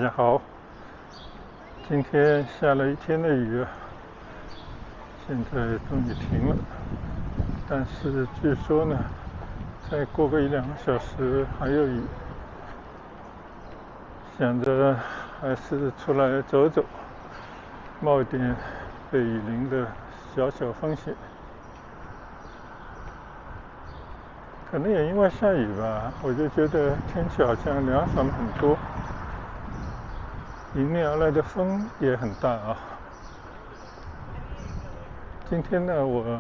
家好，今天下了一天的雨，现在终于停了，但是据说呢，再过个1-2个小时还有雨，想着还是出来走走，冒一点被雨淋的小风险。可能也因为下雨吧，我就觉得天气好像凉爽了很多，迎面而来的风也很大啊。今天呢，我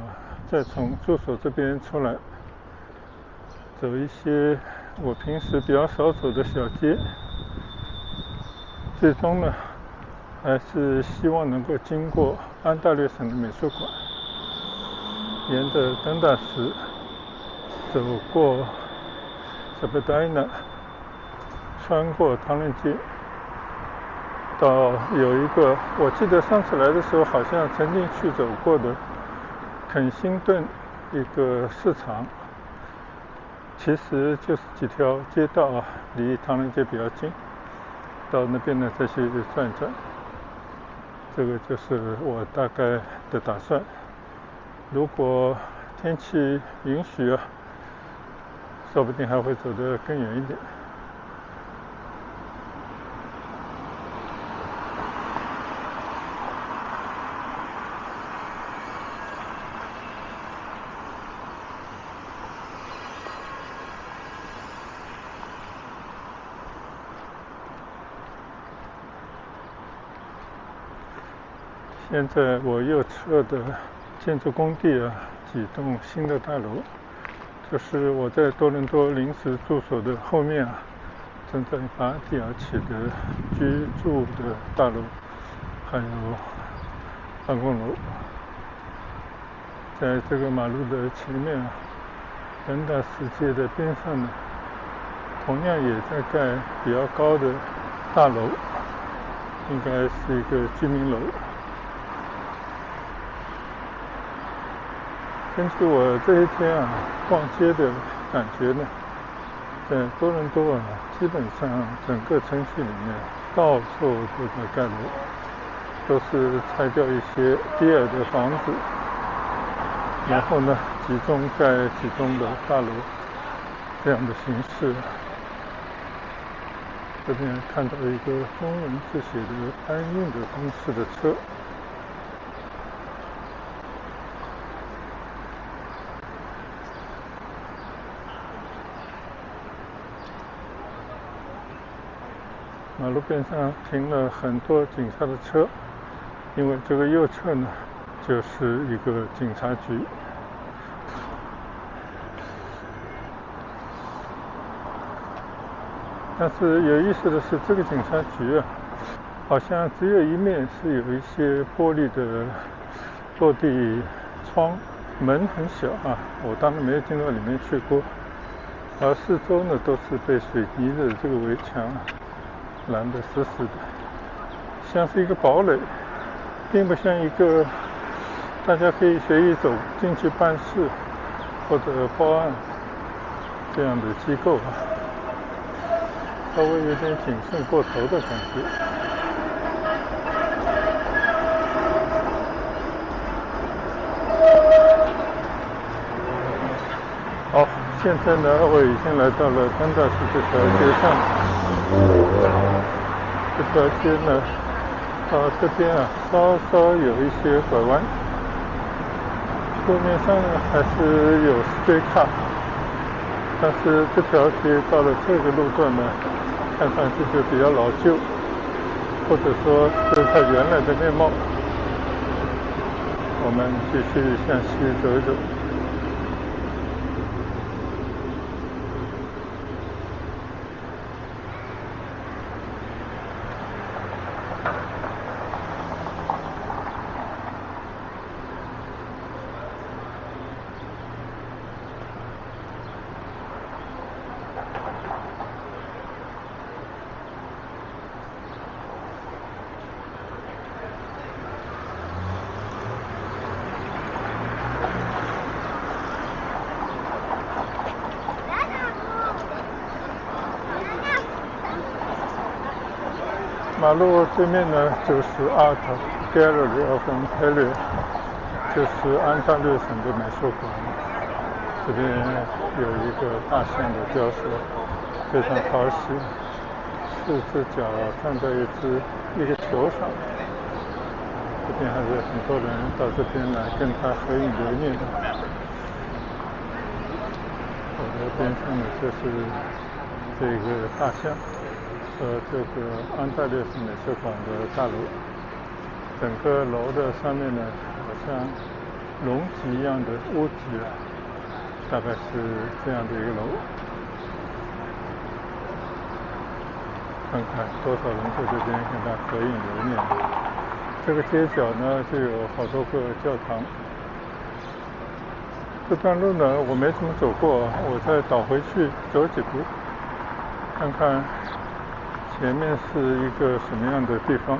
再从住所这边出来，走一些我平时比较少走的小街，最终呢，还是希望能够经过安大略省的美术馆，沿着登打石走过塞贝代纳，穿过唐人街，到有一个我记得上次来的时候好像曾经去走过的肯辛顿一个市场，其实就是几条街道啊，离唐人街比较近，到那边呢再去转一转，这个就是我大概的打算。如果天气允许啊，说不定还会走得更远一点。现在我右侧的建筑工地啊，几栋新的大楼，就是我在多伦多临时住所的后面啊，正在拔地而起的居住的大楼，还有办公楼。在这个马路的前面啊，登打石街的边上呢，同样也在盖比较高的大楼，应该是一个居民楼。根据我这一天啊逛街的感觉呢，在多伦多啊，基本上整个城区里面到处都在盖楼，都是拆掉一些低矮的房子，然后呢集中盖集中的大楼，这样的形式。这边看到一个中文字写的安运的公司的车。马路边上停了很多警察的车，因为这个右侧呢就是一个警察局。但是有意思的是，这个警察局啊，好像只有一面是有一些玻璃的落地窗，门很小啊，我当然没有进到里面去过，而四周呢都是被水泥的这个围墙拦得死死的，像是一个堡垒，并不像一个大家可以随意走进去办事或者报案这样的机构啊，稍微有点谨慎过头的感觉。好，现在呢我已经来到了登打石这条街上，这条街呢到这边啊稍稍有一些拐弯，路面上呢还是有 stray car， 但是这条街到了这个路段呢，看上去就比较老旧，或者说这是它原来的面貌。我们继续向西走一走。马路对面呢就是 Art Gallery of Ontario， 就是安大略省的美术馆。这边有一个大象的雕塑，非常讨喜，四只脚站在一个球上。这边还是很多人到这边来跟他合影留念的。我的边上呢就是这个大象和这个安大略省美术馆的大楼。整个楼的上面呢好像龙脊一样的屋脊，大概是这样的一个楼。看看多少人在这边跟他合影留念。这个街角呢就有好多个教堂。这段路呢我没怎么走过，我再倒回去走几步，看看前面是一个什么样的地方。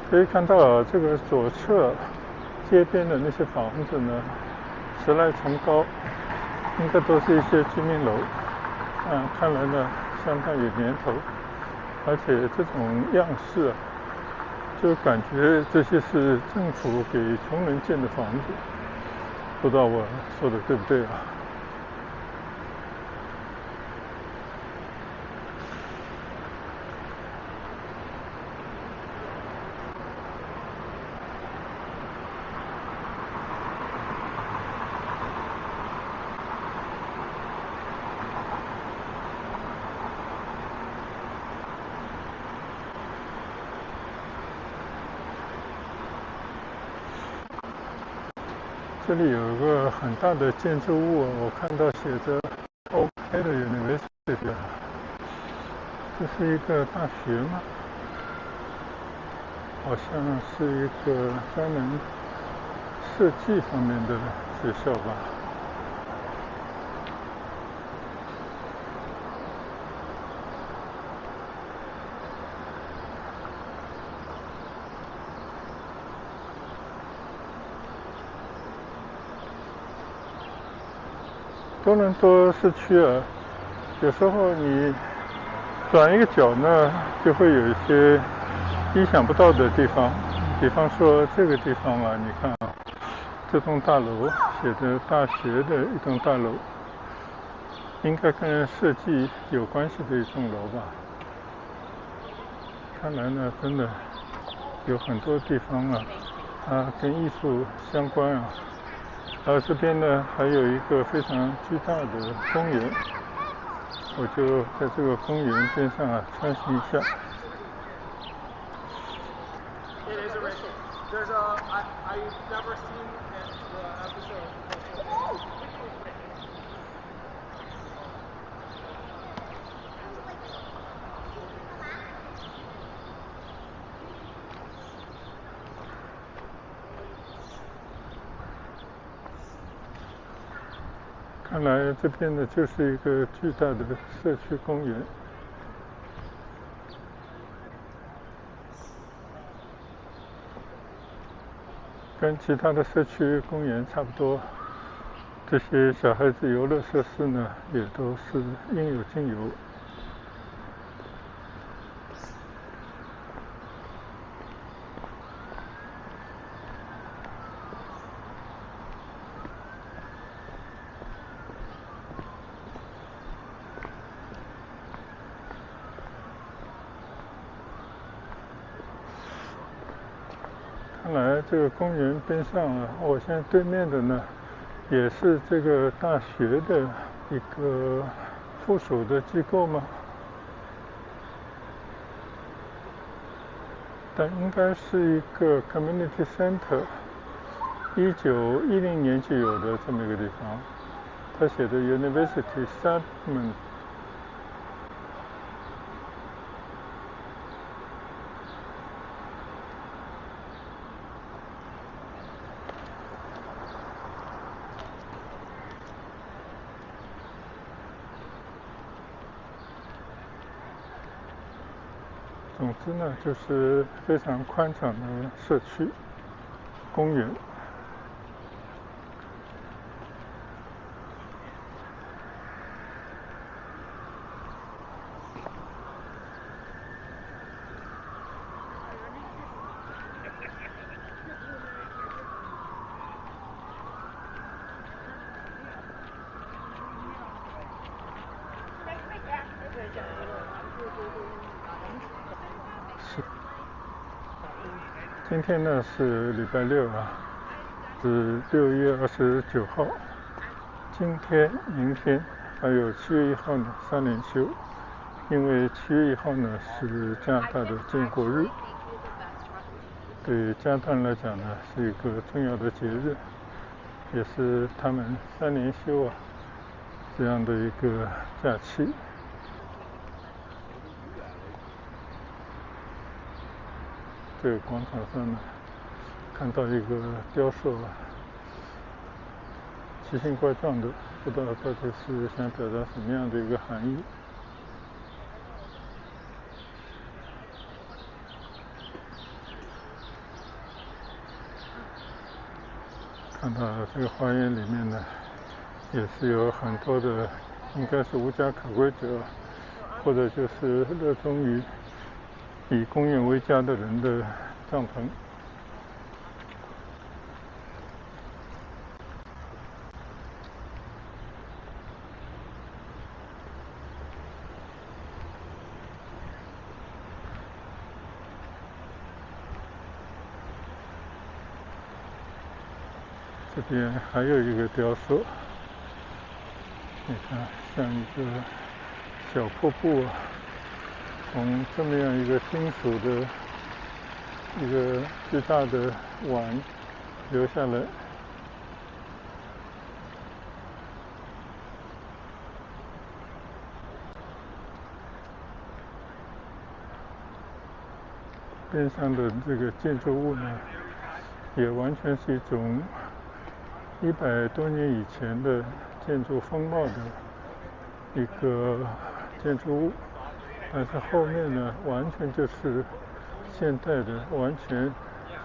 可以看到这个左侧街边的那些房子呢10来层高，应该都是一些居民楼。看来呢相当有年头，而且这种样式就感觉这些是政府给穷人建的房子。不知道我说的对不对啊？这里有个很大的建筑物，我看到写着 OK 的 University， 这是一个大学吗？好像是一个专门设计方面的学校吧。多伦多市区有时候你转一个角呢，就会有一些意想不到的地方。比方说这个地方你看这栋大楼写着大学的一栋大楼，应该跟设计有关系的一栋楼吧。看来呢，真的有很多地方它跟艺术相关而这边呢还有一个非常巨大的公园，我就在这个公园边上穿行一下。看来这边呢就是一个巨大的社区公园，跟其他的社区公园差不多。这些小孩子游乐设施呢也都是应有尽有。看来这个公园边上我现在对面的呢也是这个大学的一个附属的机构吗？但应该是一个 community center， 1910年就有的这么一个地方。他写的 University Settlement。总之呢就是非常宽敞的社区。公园。今天呢是礼拜六啊，是6月29号。今天、明天还有7月1号呢3连休，因为7月1号呢是加拿大的建国日，对加拿大人来讲呢是一个重要的节日，也是他们3连休啊这样的一个假期。这个广场上呢，看到一个雕塑啊，奇形怪状的，不知道到底是想表达什么样的一个含义。看到这个花园里面呢，也是有很多的，应该是无家可归者，或者就是热衷于以公园为家的人的帐篷。这边还有一个雕塑，你看像一个小瀑布啊，从这么样一个金属的一个巨大的碗流下来。边上的这个建筑物呢，也完全是一种100多年以前的建筑风貌的一个建筑物，但是后面呢，完全就是现代的，完全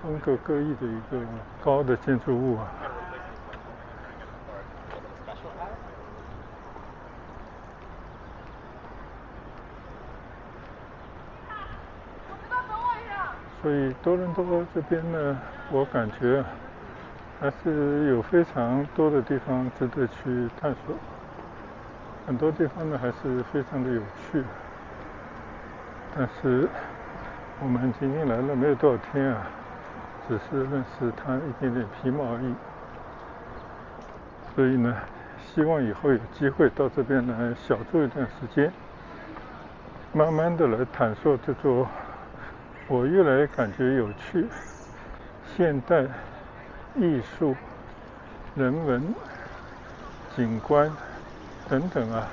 风格各异的一个高的建筑物啊。所以多伦多这边呢，我感觉还是有非常多的地方值得去探索，很多地方呢还是非常的有趣，但是我们仅仅来了没有多少天啊，只是认识它一点点皮毛而已。所以呢，希望以后有机会到这边来小住一段时间，慢慢的来探索这座我越来越感觉有趣、现代、艺术、人文、景观等等啊，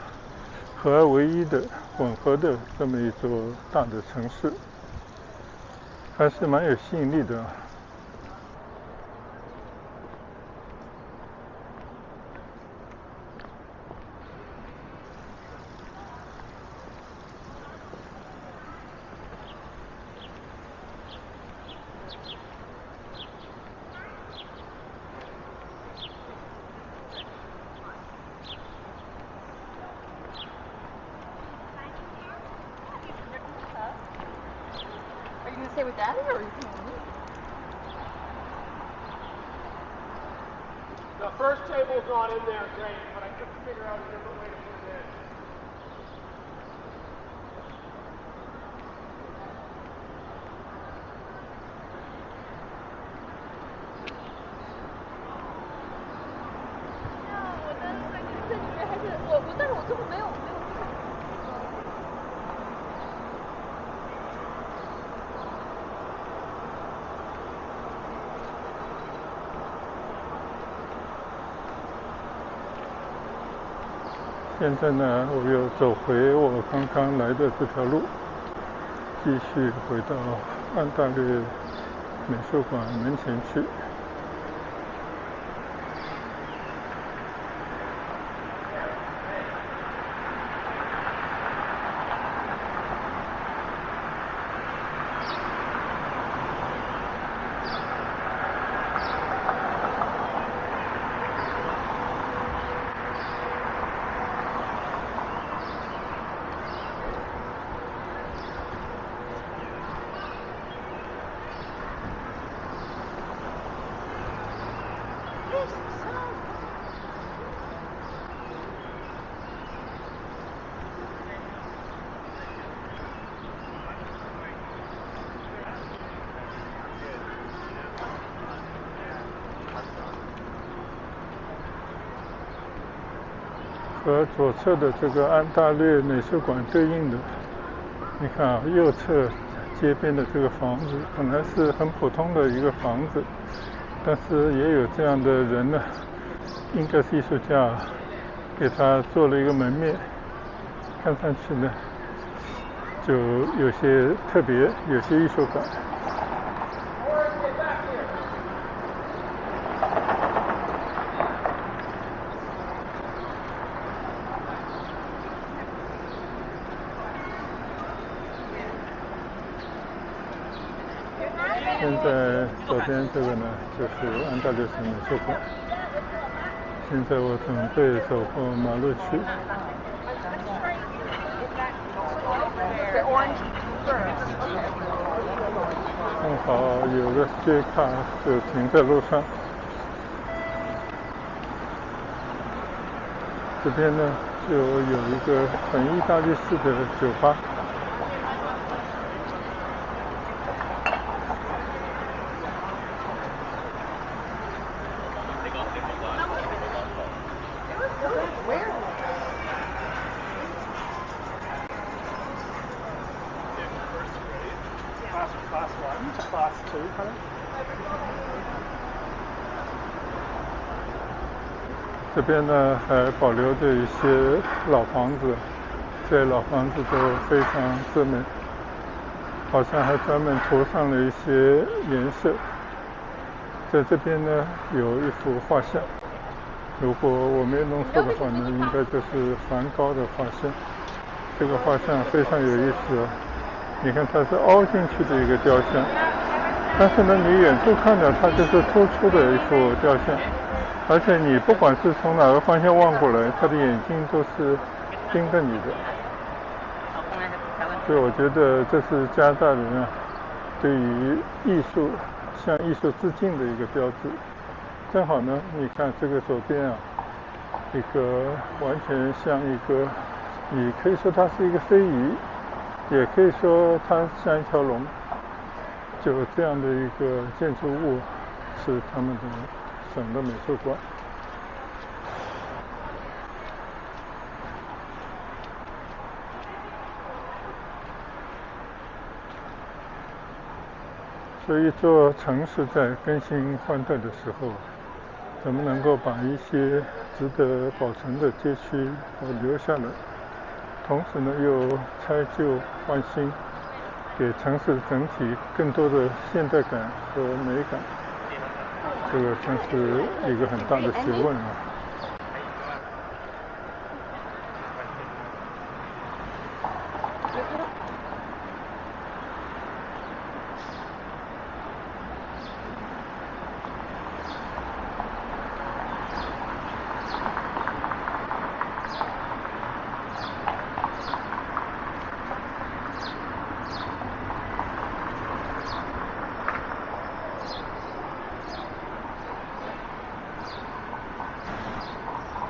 合而为一的混合的这么一座大的城市，还是蛮有吸引力的。Are you gonna stay with Daddy or are you coming with me? The first table's not in there great, but I couldn't figure out a different way to put it in. No, 我的那个这里面还是但是我最后没有现在呢，我又走回我刚刚来的这条路，继续回到安大略美术馆门前去。和左侧的这个安大略美术馆对应的。你看啊，右侧街边的这个房子本来是很普通的一个房子，但是也有这样的人呢，应该是艺术家给他做了一个门面，看上去呢就有些特别，有些艺术感。现在左边这个呢，就是安大略省美术馆。现在我准备走过马路去。正好有个 streetcar 就停在路上。这边呢，就有一个很意大利式的酒吧。这边呢还保留着一些老房子，这些老房子都非常之美，好像还专门涂上了一些颜色。在这边呢有一幅画像，如果我没有弄错的话呢，应该就是梵高的画像。这个画像非常有意思哦，你看它是凹进去的一个雕像，但是呢你远处看呢，它就是突出的一幅雕像。而且你不管是从哪个方向望过来，他的眼睛都是盯着你的，所以我觉得这是加拿大人啊对于艺术向艺术致敬的一个标志。正好呢，你看这个左边啊，一个完全像一个，你可以说它是一个飞鱼，也可以说它像一条龙，就这样的一个建筑物是他们的省的美术馆。所以做城市在更新换代的时候，怎么能够把一些值得保存的街区留下来，同时呢又拆旧换新，给城市整体更多的现代感和美感，这个真是一个很大的学问啊。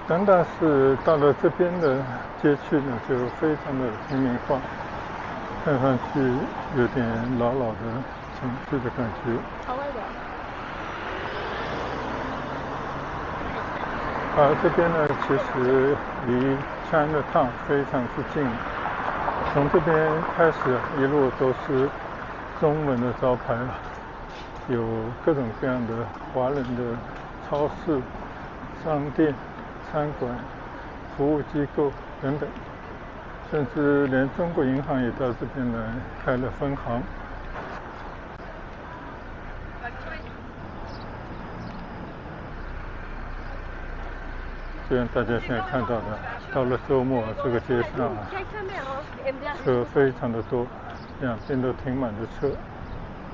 单单是到了这边的街区呢，就非常的平民化，看上去有点老的城市的感觉。这边呢，其实离 Chinatown 非常之近，从这边开始一路都是中文的招牌，有各种各样的华人的超市、商店、餐馆、服务机构等等，甚至连中国银行也到这边来开了分行。就像大家现在看到的，到了周末，这个街上车非常的多，两边都停满着车。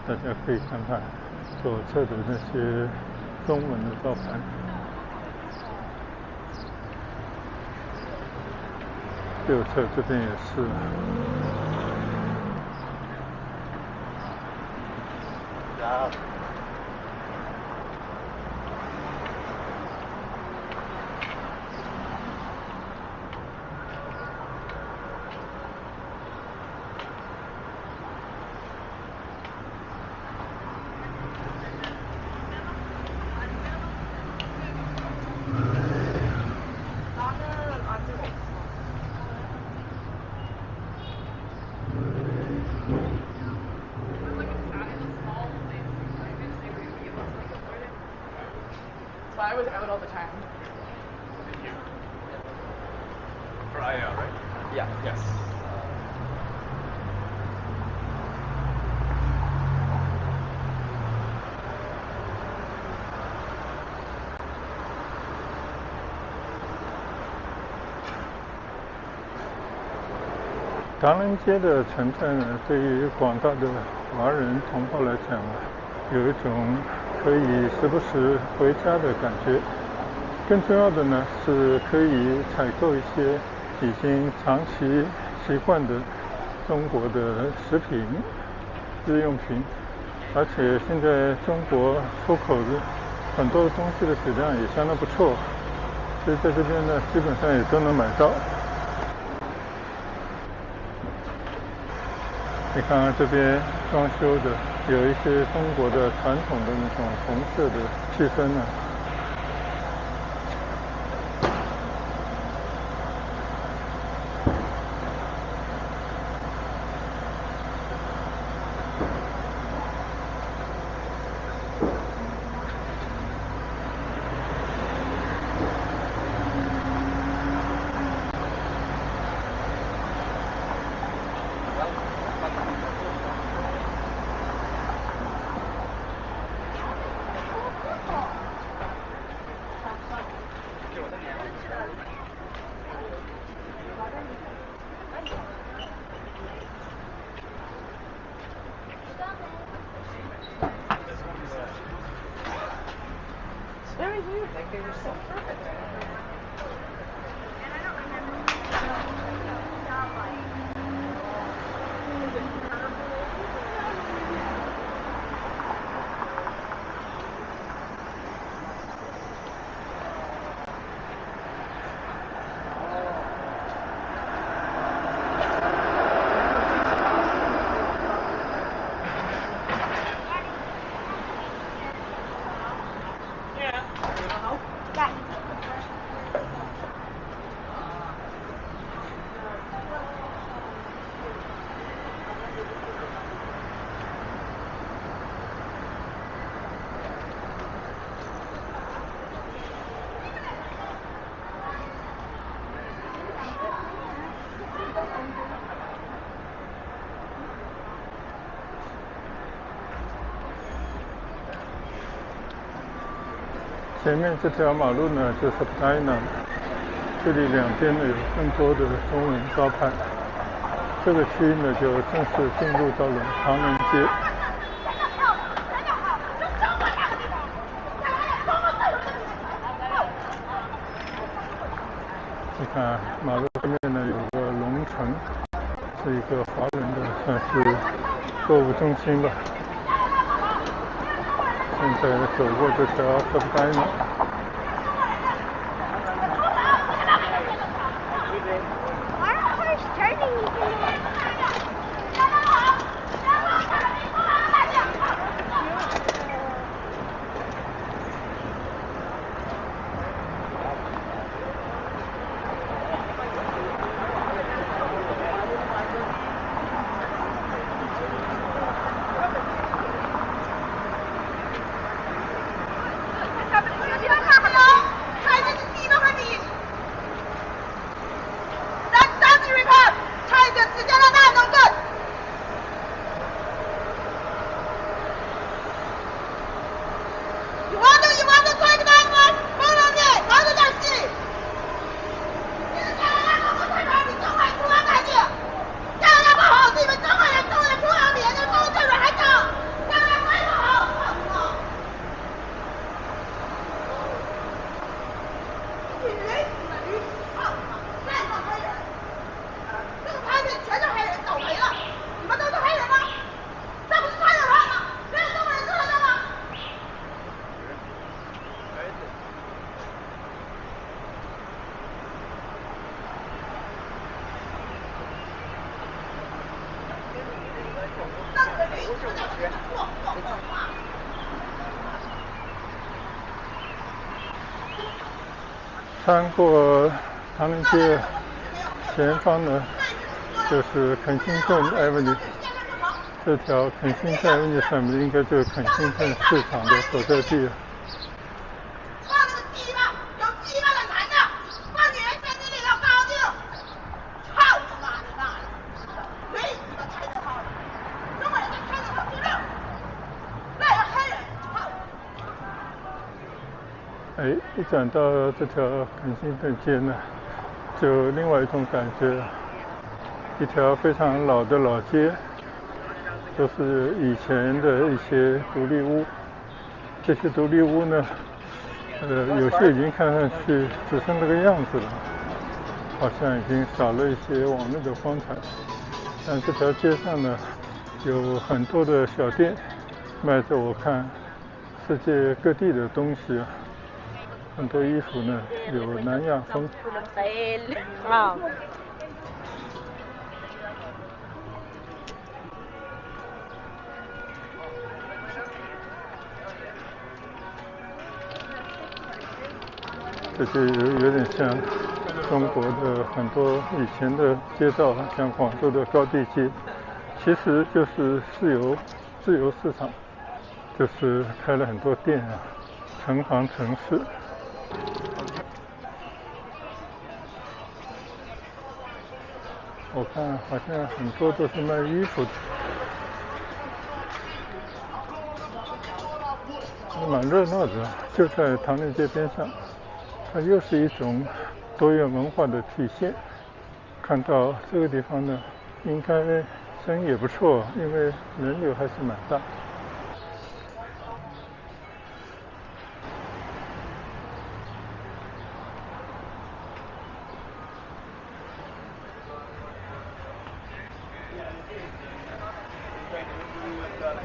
大家可以看看左侧的那些中文的招牌，右侧这边也是。the time. For IL, right? Yeah. Yes.唐人街的存在呢，对于广大的华人同胞来讲啊，有一种可以时不时回家的感觉。更重要的呢，是可以采购一些已经长期习惯的中国的食品、日用品，而且现在中国出口的很多东西的质量也相当不错，所以在这边呢，基本上也都能买到。你看看这边装修的，有一些中国的传统的那种红色的气氛呢。Very weird, like they were so perfect. And I don't remember. Is it purple? 前面这条马路呢，就是 China， 这里两边呢有更多的中文招牌。这个区呢，就正式进入到了唐人街。你看马路对面呢有个龙城，是一个华人的算是购物中心吧。现在走过这条 China。穿过唐人街前方呢，就是肯辛顿 Avenue。这条肯辛顿 Avenue 上面应该就是肯辛顿市场的所在地了。一转到这条肯辛顿街呢，就另外一种感觉，一条非常老的老街，都是以前的一些独立屋。这些独立屋呢，有些已经看上去只剩这个样子了，好像已经少了一些往日的光彩。但这条街上呢，有很多的小店，卖着我看世界各地的东西啊。很多衣服呢有南亚风。这些有点像中国的很多以前的街道，像广州的高地街，其实就是自由市场，就是开了很多店啊，成行成市。我看好像很多都是卖衣服的，蛮热闹的，就在唐人街边上。它又是一种多元文化的体现。看到这个地方呢，应该生意也不错，因为人流还是蛮大。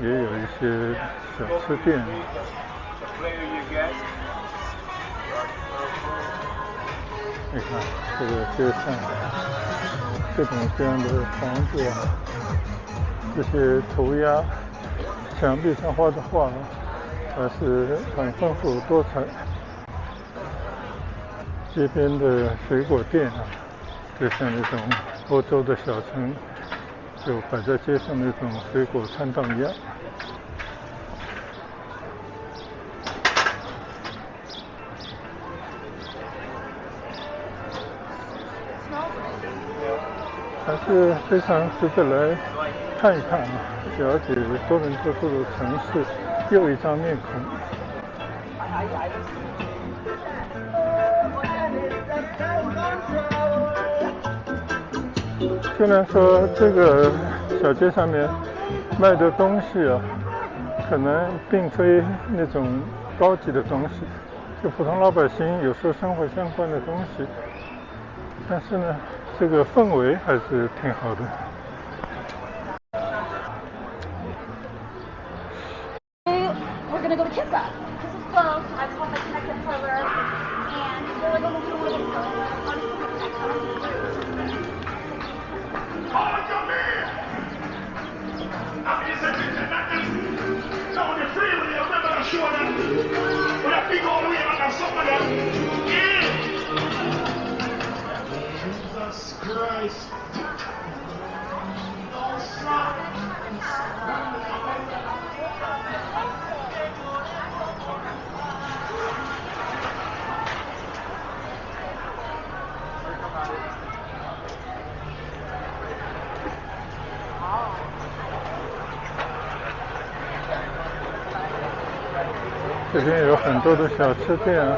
也有一些小吃店。你看这个街上各种各样的房子啊，这些涂鸦，墙壁上画的画还是很丰富多彩。街边的水果店啊，就像那种欧洲的小城，就摆在街上那种水果摊档一样。还是非常值得来看一看啊，了解多伦多这个城市又一张面孔。虽然说这个小街上面卖的东西啊，可能并非那种高级的东西，就普通老百姓有时候生活相关的东西，但是呢，这个氛围还是挺好的。We're gonna go to Kissa. Kissa's closed. I called my connected server, and they're like, oh, we don't want to go. Oh, come here! No, the freeway, remember that show that? With that big old wheel and that somebody. Yeah! Jesus Christ. No, son. 这边有很多的小吃店啊。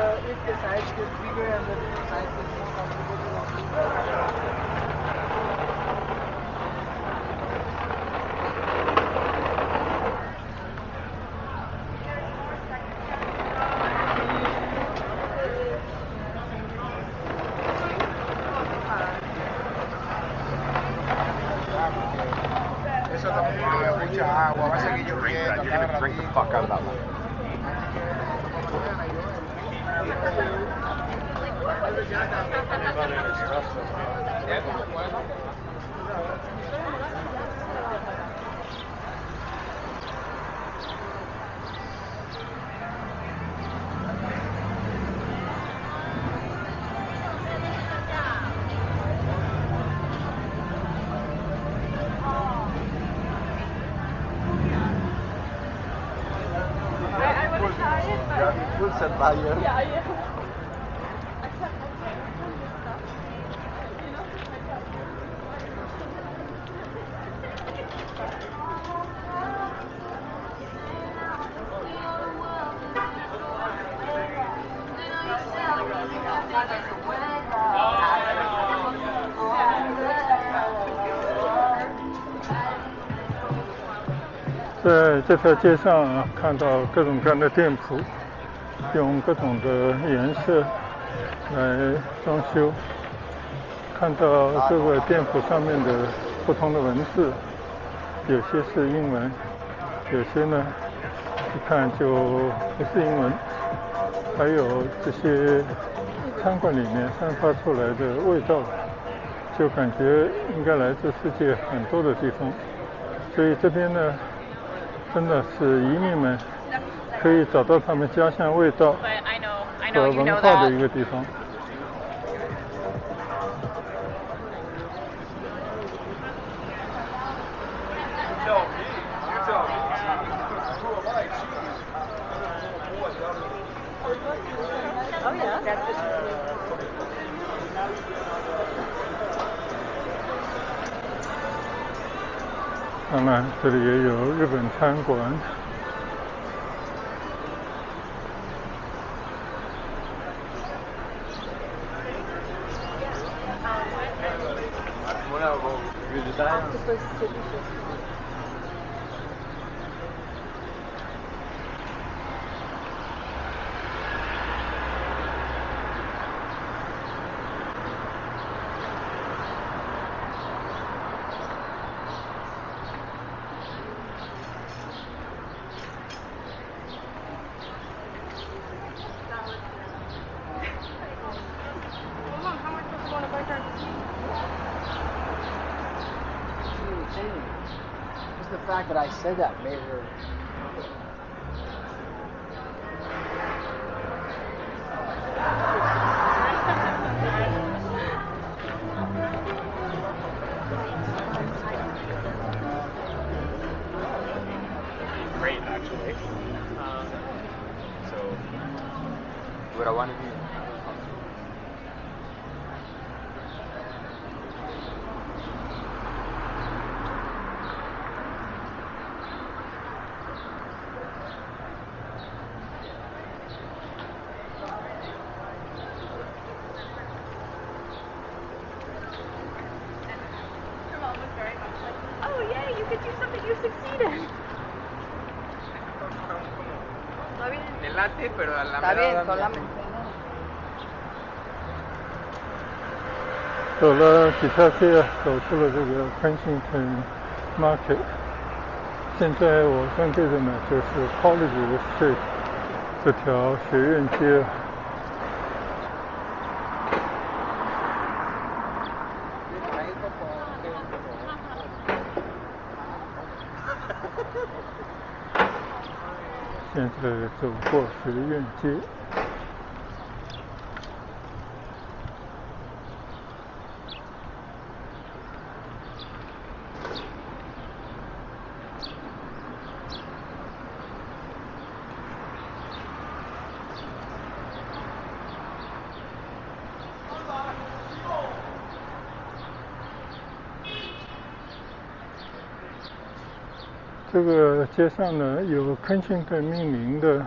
Drink the fuck out of that one. Yeah. 在这条街上看到各种各样的店铺，用各种的颜色来装修，看到各个店铺上面的不同的文字，有些是英文，有些呢一看就不是英文，还有这些餐馆里面散发出来的味道，就感觉应该来自世界很多的地方，所以这边呢真的是移民们可以找到他们家乡味道和文化的一个地方。当然，这里也有日本餐馆。Just the fact that I said that made her. Great, actually. So, what I want to do. Oh, yay, you could do something, you succeeded. Me late, pero a la Está bien, mera solamente. 走了几条街，走出了这个 Kensington Market。现在我正对着呢就是 College Street 这条学院街。现在走过学院街。这个街上呢有肯辛顿命名的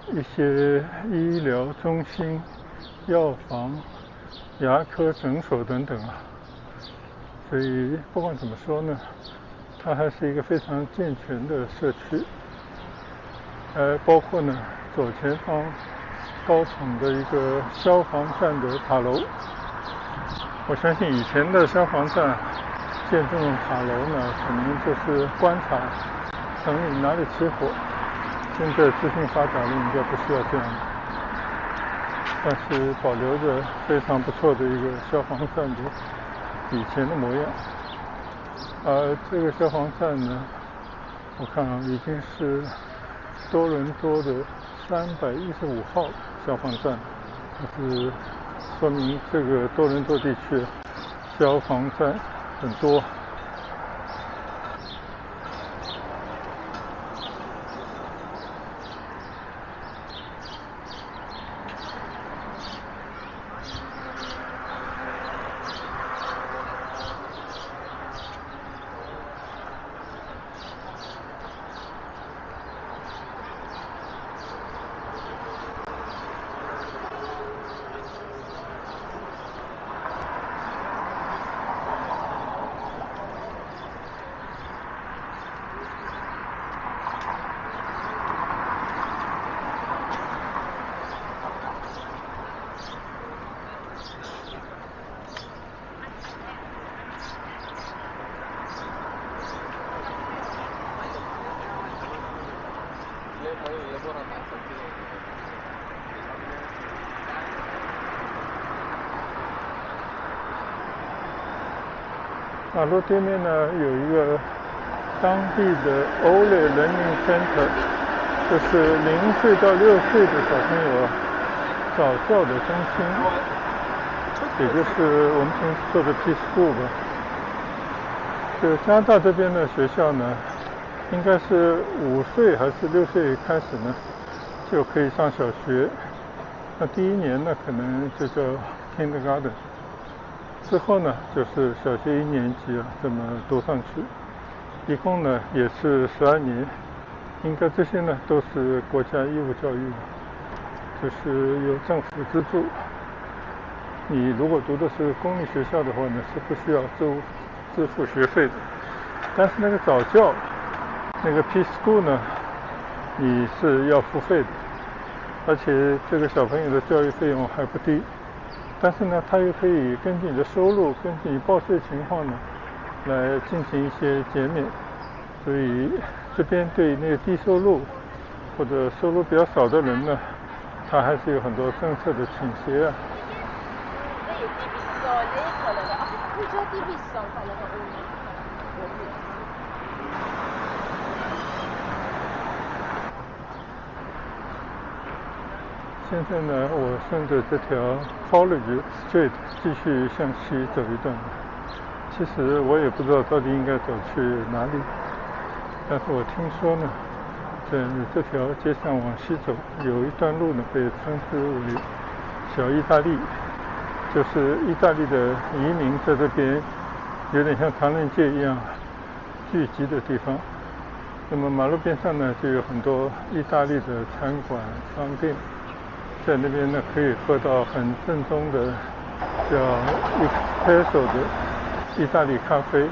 一些医疗中心、药房、牙科诊所等等啊，所以不管怎么说呢，它还是一个非常健全的社区。包括呢左前方高耸的一个消防站的塔楼。我相信以前的消防站建这种塔楼呢，可能就是观察城里哪里起火。现在资讯发达了，应该不需要这样，但是保留着非常不错的一个消防站的以前的模样。这个消防站呢，我看已经是多伦多的315号消防站，就是说明这个多伦多地区消防站很多。马路对面呢有一个当地的 Ole Learning Center， 就是0岁到6岁的小朋友早教的中心，也就是我们平时说的 Preschool 吧。这个加拿大这边的学校呢，应该是5岁还是6岁开始呢，就可以上小学。那第1年呢，可能就叫 Kindergarten， 之后呢就是小学1年级啊，这么读上去。一共呢也是12年，应该这些呢都是国家义务教育，就是由政府资助。你如果读的是公立学校的话呢，是不需要支付学费的。但是那个早教，那个 Preschool 呢，你是要付费的，而且这个小朋友的教育费用还不低。但是呢，他又可以根据你的收入，根据你报税情况呢，来进行一些减免。所以这边对那个低收入或者收入比较少的人呢，他还是有很多政策的倾斜啊。现在呢，我顺着这条 College Street 继续向西走一段。其实我也不知道到底应该走去哪里，但是我听说呢，在这条街上往西走，有一段路呢被称之为小意大利，就是意大利的移民在这边有点像唐人街一样聚集的地方。那么马路边上呢，就有很多意大利的餐馆、商店，在那边呢可以喝到很正宗的叫 Espresso 的意大利咖啡。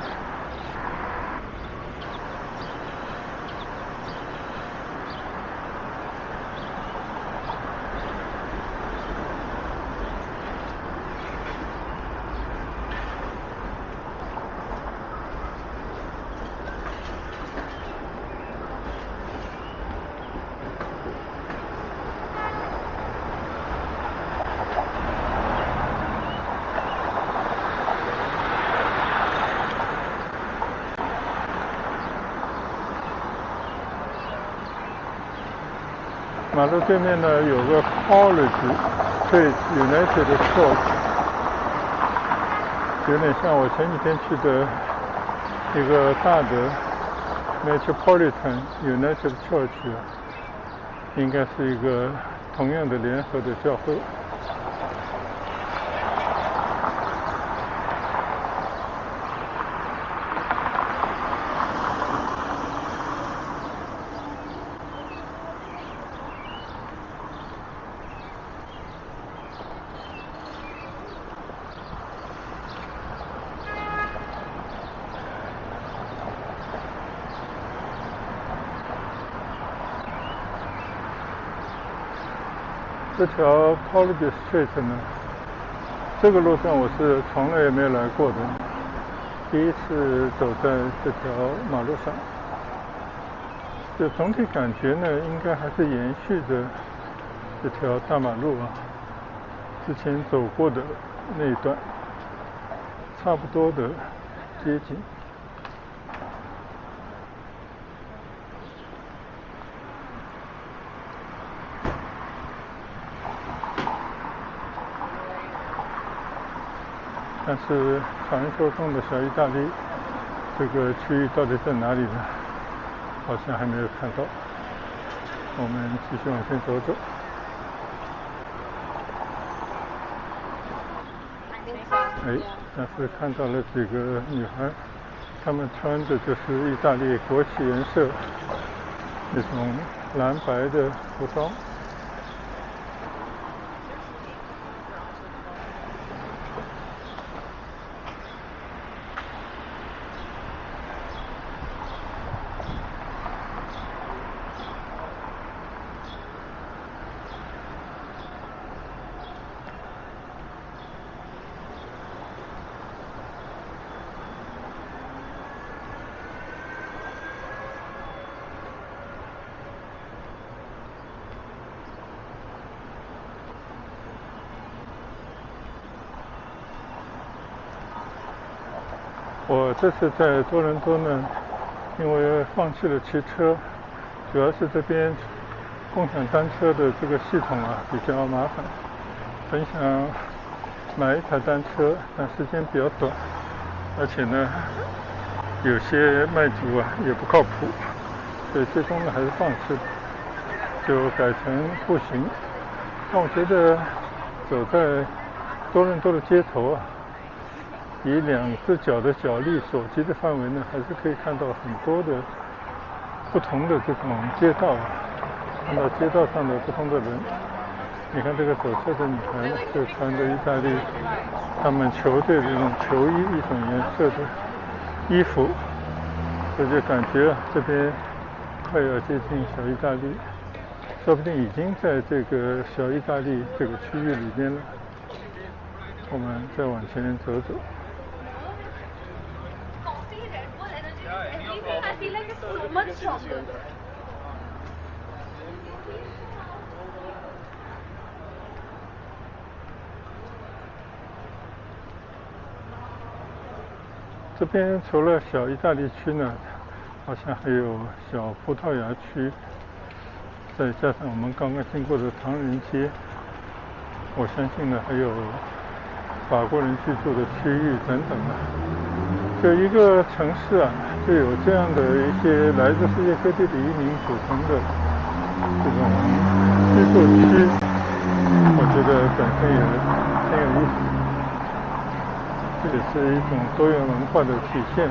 马路对面呢有个 College Street United Church， 有点像我前几天去的一个大的 Metropolitan United Church， 应该是一个同样的联合的教会。这条 College Street 呢，这个路上我是从来也没有来过的，第一次走在这条马路上。这总体感觉呢，应该还是延续着这条大马路啊，之前走过的那一段，差不多的街景。但是传说中的小意大利这个区域到底在哪里呢？好像还没有看到。我们继续往前走走。但是看到了几个女孩，她们穿的就是意大利国旗颜色，那种蓝白的服装。我这次在多伦多呢，因为放弃了骑车，主要是这边共享单车的这个系统啊比较麻烦，很想买一台单车，但时间比较短，而且呢有些卖主啊也不靠谱，所以最终呢还是放弃了，就改成步行。但我觉得走在多伦多的街头啊，以2只脚的脚力所及的范围呢，还是可以看到很多的不同的这种街道，看到街道上的不同的人。你看这个走车的女孩就穿着意大利他们球队的这种球衣一种颜色的衣服，我就感觉这边快要接近小意大利，说不定已经在这个小意大利这个区域里面了。我们再往前走走。这边除了小意大利区呢，好像还有小葡萄牙区，再加上我们刚刚经过的唐人街，我相信呢还有法国人居住的区域等等啊。就一个城市啊，就有这样的一些来自世界各地的移民组成的这种居住区，我觉得本身也很有意思。这也是一种多元文化的体现。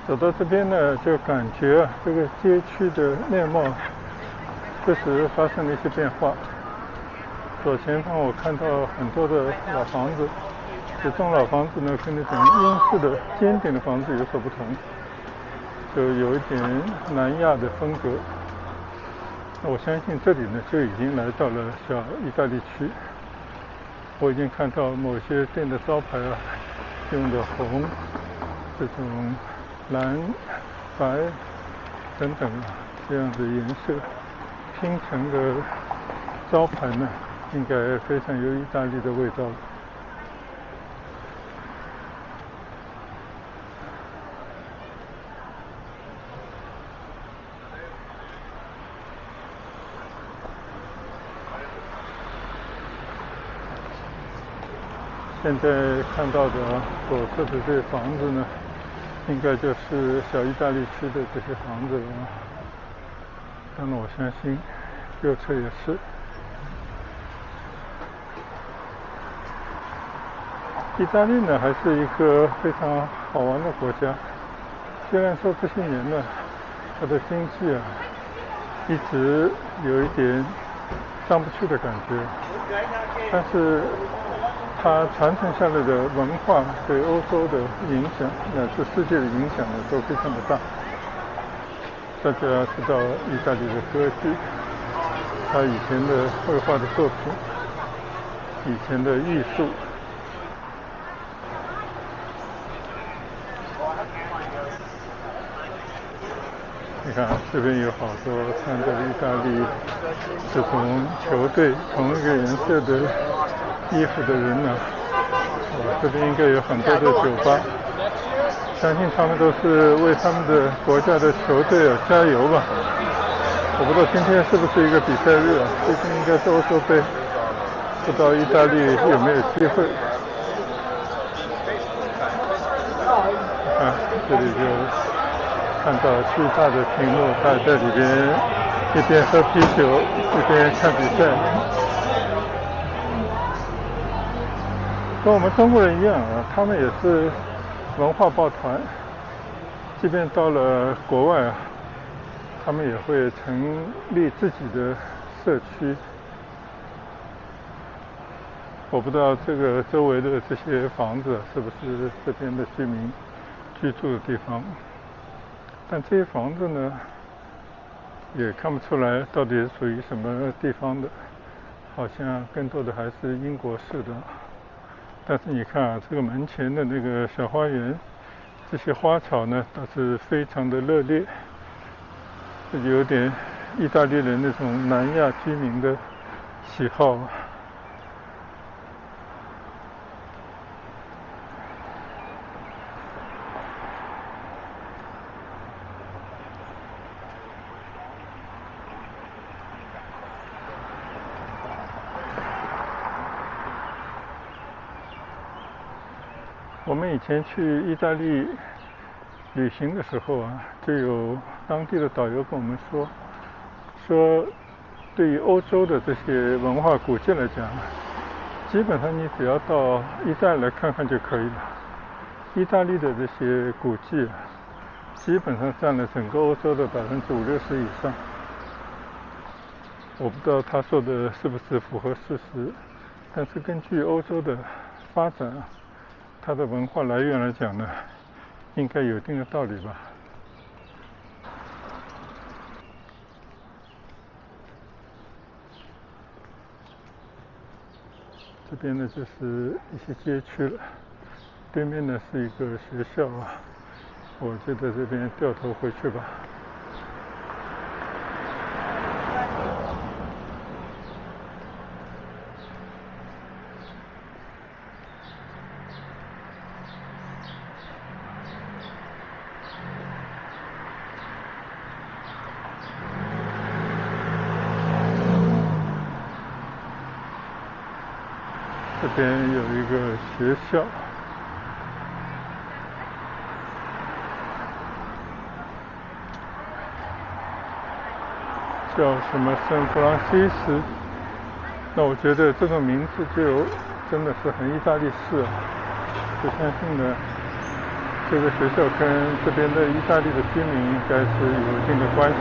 走到这边呢，就感觉这个街区的面貌确实发生了一些变化。左前方我看到很多的老房子，这种老房子呢跟那种英式的尖顶的房子有所不同，就有一点南亚的风格。我相信这里呢就已经来到了小意大利区。我已经看到某些店的招牌啊，用的红、这种蓝、白等等啊这样的颜色拼成的招牌呢，应该非常有意大利的味道。现在看到的左侧的这些房子呢，应该就是小意大利区的这些房子了。当然我相信右侧也是。意大利呢还是一个非常好玩的国家，虽然说这些年呢它的经济啊一直有一点上不去的感觉，但是它传承下来的文化对欧洲的影响乃至世界的影响呢都非常的大。大家知道意大利的歌剧，他以前的绘画的作品，以前的艺术，你看这边有好多穿着意大利这种球队同一个颜色的衣服的人呢，这边应该有很多的酒吧，相信他们都是为他们的国家的球队加油吧。我不知道今天是不是一个比赛日啊，最近应该是欧洲杯，不知道意大利有没有机会。这里就看到巨大的屏幕，他在里边一边喝啤酒一边看比赛。跟我们中国人一样啊，他们也是文化抱团，即便到了国外啊，他们也会成立自己的社区。我不知道这个周围的这些房子是不是这边的居民居住的地方，但这些房子呢，也看不出来到底是属于什么地方的，好像更多的还是英国式的。但是你看啊，这个门前的那个小花园，这些花草呢倒是非常的热烈，这就有点意大利人那种南亚居民的喜好。我们以前去意大利旅行的时候啊，就有当地的导游跟我们说对于欧洲的这些文化古迹来讲，基本上你只要到意大利来看看就可以了。意大利的这些古迹啊，基本上占了整个欧洲的50%-60%以上。我不知道他说的是不是符合事实，但是根据欧洲的发展，它的文化来源来讲呢，应该有一定的道理吧。这边呢就是一些街区了，对面呢是一个学校啊，我就在这边掉头回去吧。这边有一个学校，叫什么圣弗朗西斯。那我觉得这个名字就真的是很意大利式啊，我相信呢，这个学校跟这边的意大利的居民应该是有一定的关系。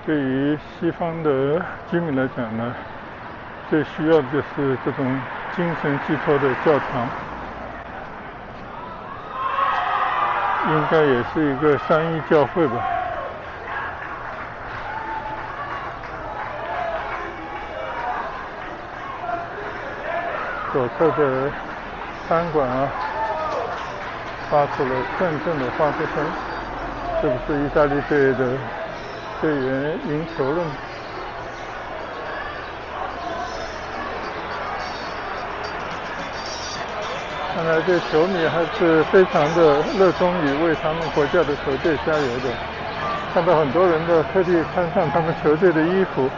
对于西方的居民来讲呢，最需要的就是这种精神寄托的教堂，应该也是一个三一教会吧。左侧的餐馆啊，发出了阵阵的欢呼声，是不是意大利队的队员赢球了呢？看来这球迷还是非常的热衷于为他们国家的球队加油的，看到很多人的特地穿上他们球队的衣服。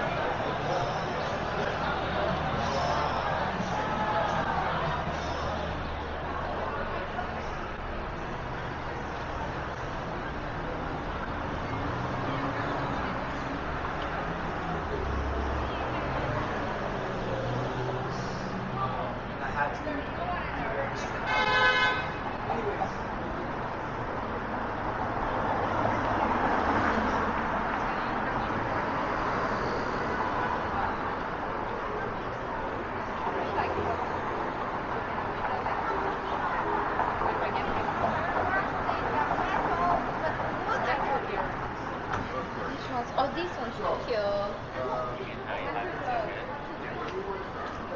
Oh, this one's so cute.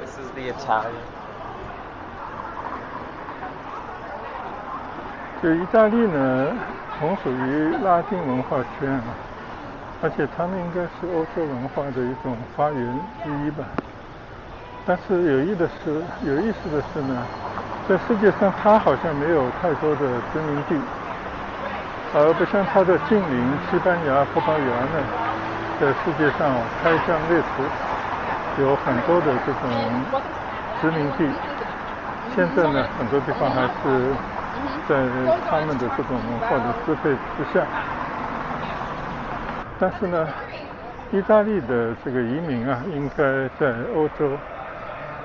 This is the Italian. 就意大利呢，同属于拉丁文化圈啊，而且他们应该是欧洲文化的一种发源之一吧。但是有意思的是呢，在世界上它好像没有太多的殖民地，而不像它的近邻西班牙、葡萄牙呢，在世界上开疆列土，有很多的这种殖民地。现在呢，很多地方还是在他们的这种文化的支配之下。但是呢，意大利的这个移民啊，应该在欧洲、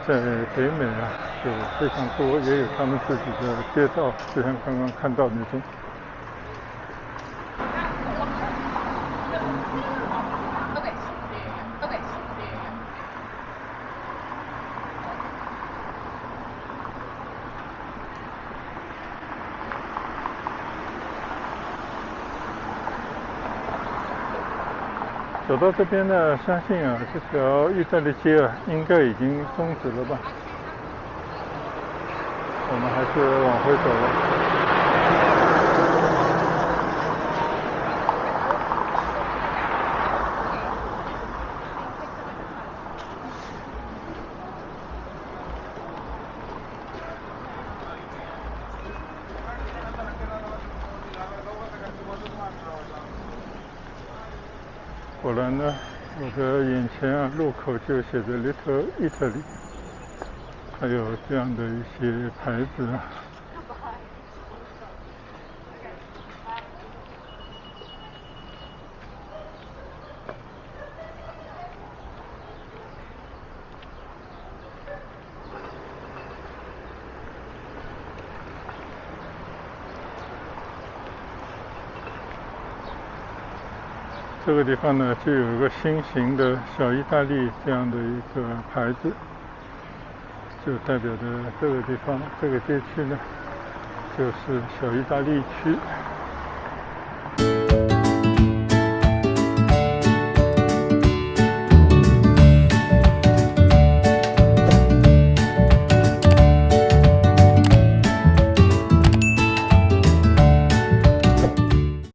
在北美啊，有非常多，也有他们自己的街道，就像刚刚看到那种。走到这边呢，相信啊，这条意大利街啊，应该已经终止了吧。我们还是往回走了。果然呢，我的眼前啊，路口就写着 Little Italy， 还有这样的一些牌子啊。这个地方呢，就有一个新型的小意大利这样的一个牌子，就代表着这个地方这个街区呢，就是小意大利区。